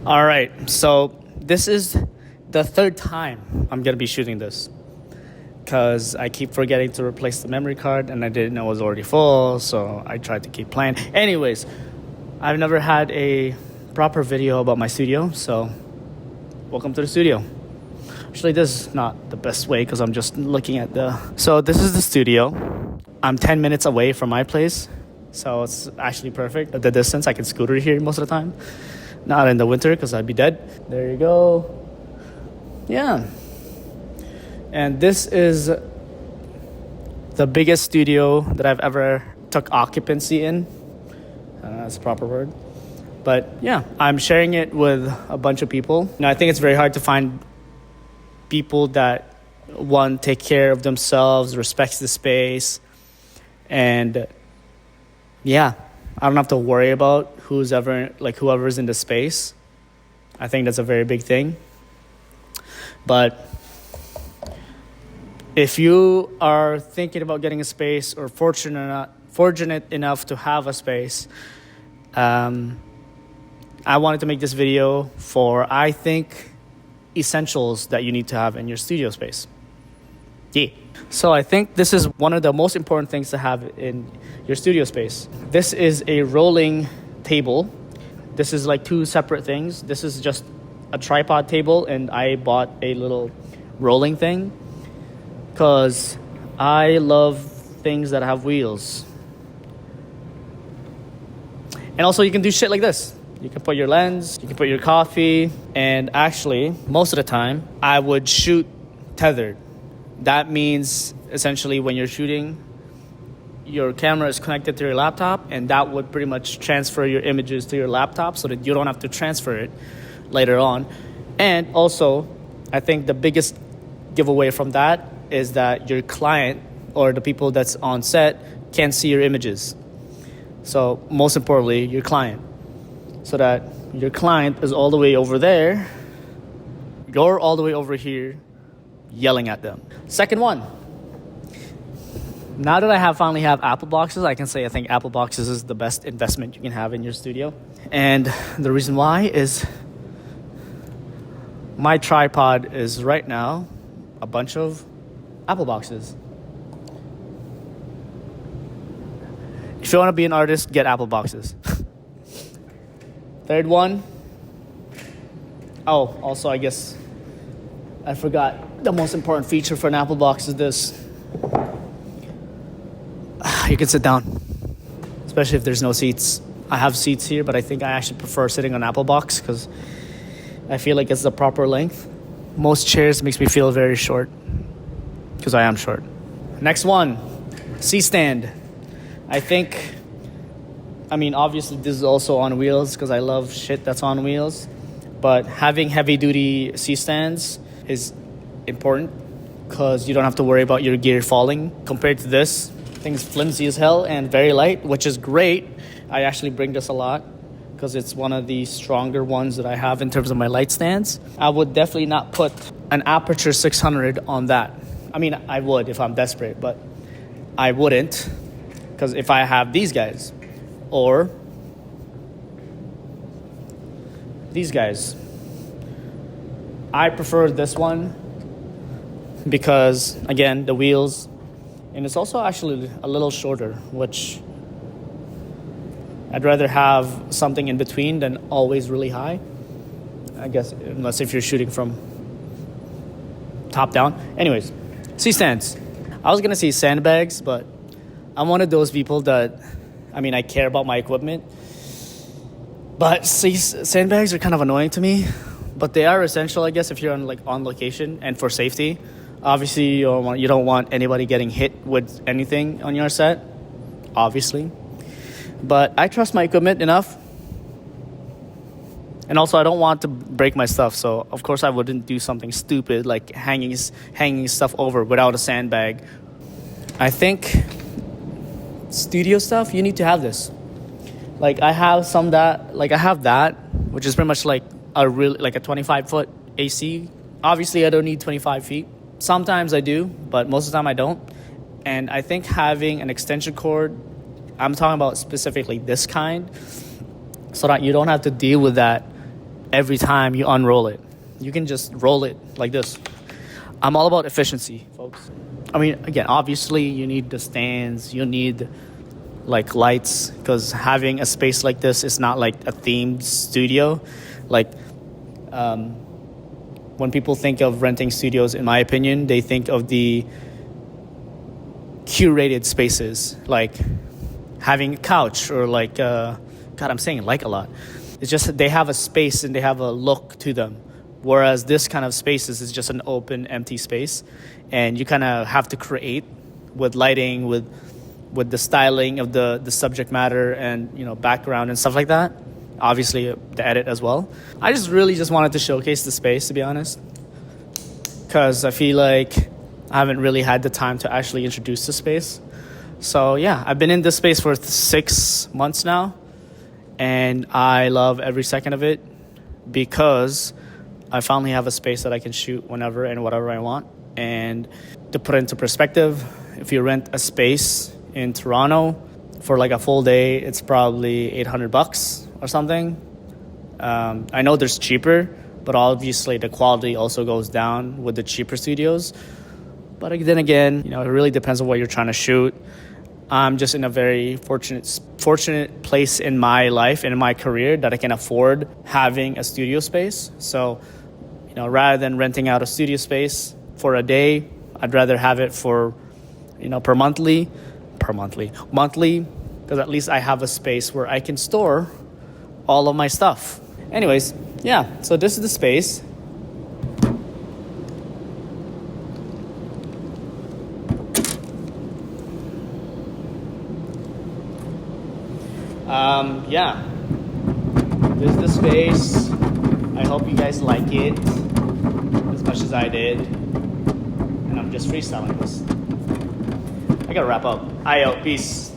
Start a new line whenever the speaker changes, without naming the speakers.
All right, so this is the third time I'm gonna be shooting this because I keep forgetting to replace the memory card and I didn't know it was already full, so I tried to keep playing. Anyways, I've never had a proper video about my studio, so welcome to the studio. Actually, this is not the best way because I'm just looking at So this is the studio. I'm 10 minutes away from my place, so it's actually perfect. At the distance, I can scooter here most of the time. Not in the winter because I'd be dead. There you go. Yeah. And this is the biggest studio that I've ever took occupancy in. That's a proper word. But yeah, I'm sharing it with a bunch of people. Now, I think it's very hard to find people that, one, take care of themselves, respects the space, and yeah, I don't have to worry about whoever's in the space. I think that's a very big thing. But if you are thinking about getting a space or fortunate enough to have a space, I wanted to make this video for, I think, essentials that you need to have in your studio space. Yeah. So I think this is one of the most important things to have in your studio space. This is a rolling table. This is like two separate things. This is just a tripod table, and I bought a little rolling thing because I love things that have wheels. And also you can do shit like this. You can put your lens, you can put your coffee, and actually, most of the time, I would shoot tethered. That means essentially when you're shooting, your camera is connected to your laptop, and that would pretty much transfer your images to your laptop so that you don't have to transfer it later on. And also, I think the biggest giveaway from that is that your client or the people that's on set can't see your images. So most importantly, your client. So that your client is all the way over there, you're all the way over here yelling at them. Second one. Now that I finally have Apple boxes, I can say I think Apple boxes is the best investment you can have in your studio. And the reason why is my tripod is right now a bunch of Apple boxes. If you want to be an artist, get Apple boxes. Third one. Oh, also, I guess I forgot the most important feature for an Apple box is this. You can sit down, especially if there's no seats. I have seats here, but I think I actually prefer sitting on Apple box because I feel like it's the proper length. Most chairs makes me feel very short because I am short. Next one, C-stand. Obviously this is also on wheels because I love shit that's on wheels. But having heavy-duty C-stands is important because you don't have to worry about your gear falling. Compared to this, thing's flimsy as hell and very light, which is great. I actually bring this a lot because it's one of the stronger ones that I have in terms of my light stands. I would definitely not put an Aperture 600 on that. I would if I'm desperate, but I wouldn't because if I have these guys or these guys, I prefer this one because, again, the wheels, and it's also actually a little shorter, which I'd rather have something in between than always really high, I guess, unless if you're shooting from top down. Anyways, C-stands. I was going to say sandbags, but I'm one of those people that, I care about my equipment, but sandbags are kind of annoying to me, but they are essential, I guess, if you're on location and for safety. Obviously, you don't want anybody getting hit with anything on your set, obviously. But I trust my equipment enough. And also, I don't want to break my stuff, so of course I wouldn't do something stupid like hanging stuff over without a sandbag. I think studio stuff, you need to have this. I have that, which is pretty much like a 25-foot AC. Obviously, I don't need 25 feet. Sometimes I do, but most of the time I don't. And I think having an extension cord, I'm talking about specifically this kind, so that you don't have to deal with that every time you unroll it. You can just roll it like this. I'm all about efficiency, folks. I mean, again, obviously you need the stands, you need like lights, because having a space like this is not like a themed studio. Like when people think of renting studios, in my opinion, they think of the curated spaces, like having a couch or like God, I'm saying like a lot. It's just they have a space and they have a look to them, whereas this kind of spaces is just an open empty space, and you kind of have to create with lighting, with the styling of the subject matter, and background and stuff like that. Obviously the edit as well. I just wanted to showcase the space, to be honest, because I feel like I haven't really had the time to actually introduce the space. So yeah, I've been in this space for 6 months now, and I love every second of it because I finally have a space that I can shoot whenever and whatever I want. And to put it into perspective, if you rent a space in Toronto for like a full day, it's probably $800 or something. I know there's cheaper, but obviously the quality also goes down with the cheaper studios. But then again, it really depends on what you're trying to shoot. I'm just in a very fortunate place in my life and in my career that I can afford having a studio space. So, rather than renting out a studio space for a day, I'd rather have it for, monthly, because at least I have a space where I can store all of my stuff. Anyways, yeah, so this is the space. Yeah, this is the space. I hope you guys like it as much as I did. And I'm just freestyling this. I gotta wrap up. Peace.